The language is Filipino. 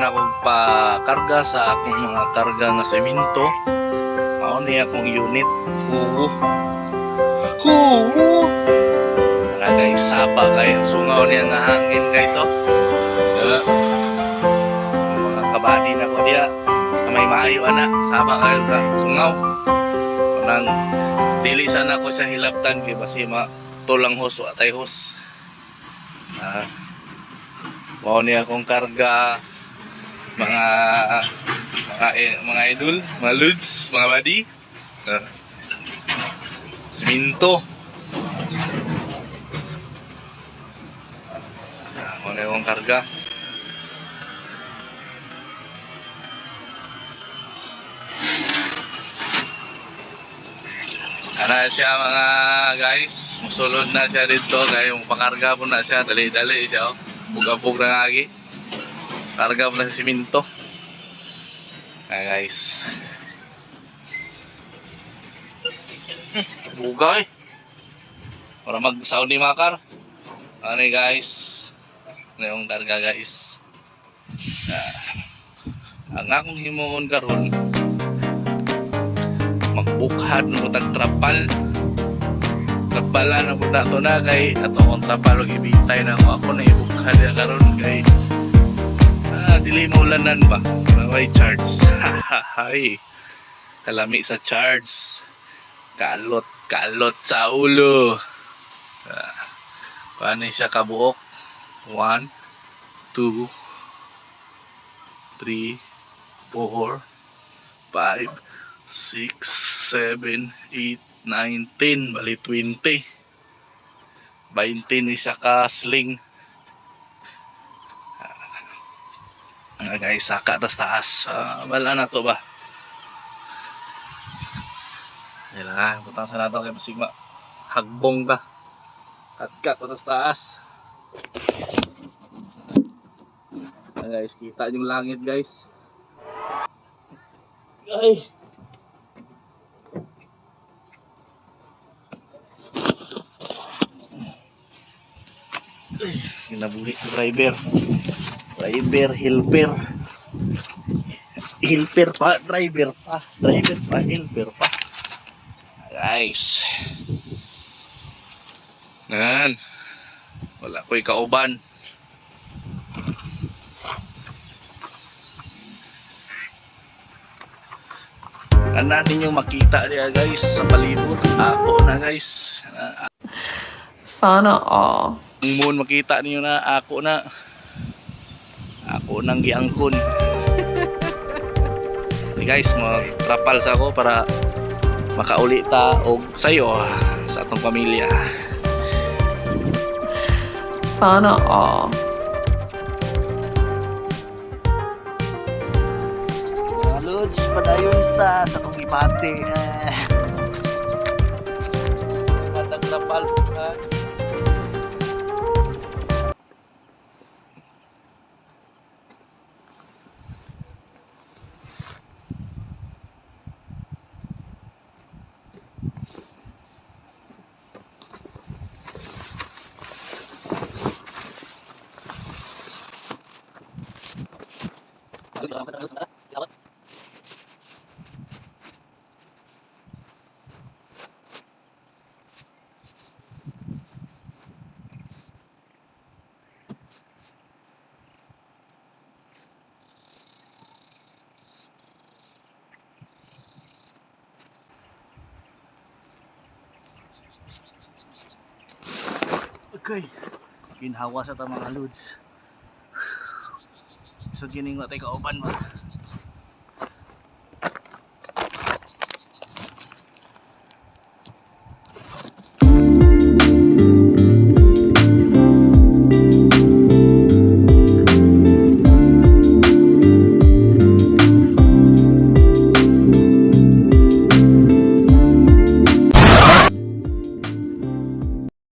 na akong pakarga sa akong mga karga nga semento. Mao ni akong unit. Wala guys, sapa kayo. Sungaw niya nga hangin guys, oh. Mga kabady na ko diya. May maayo anak, sapa kayo ka. Sungaw. Nang dili sana ko sa hilaptan kay basi tulang hos wa tay hos. Mao ni akong karga mga idol, mga lods, mga buddy. Siminto. Mao ni akong karga. Ana siya mga guys, musulod na siya dito kay yung pakarga po na siya, dali-dali siya, oh. Bugabog na agi. Karga po na sa siminto. Guys. Buga eh. Para mag-sound ni Makar. Ano guys. Ano yung karga guys. Ang akong himuon karon magbukhad mo tagtrapal. Trapalan na po nato na kay ato kong trapal og ibitay na ako na ibukhad ya karon kay dili mo ulanan ba may charge. Hay kalami sa charge, kalot sa ulo. Paano siya kabuok? 1 2 3 4 5 6 7 8 9 10 bali 20 ni siya ka sling. Guys, saka taas wala na to ba kailangan butang sa nato kay masigma hagbong ka kat taas. Guys, kita yung langit guys. Ay ginabuhi sa driver, helper pa, driver pa, helper pa guys. Nan wala ko'y kauban. Ana ninyo makita diya guys sa palibot. Ako na guys. Sana all. Ang moon makita ninyo na ako nang giangkon. Guys, mag-trapal sa ako para makauli ta og sayo sa atong pamilya. Sana all. Lods, padayon ta sa itong ipate. Matag-trapal ha. Okay, ginhawa sa ta mga lods. So gining wa tay kauban ba.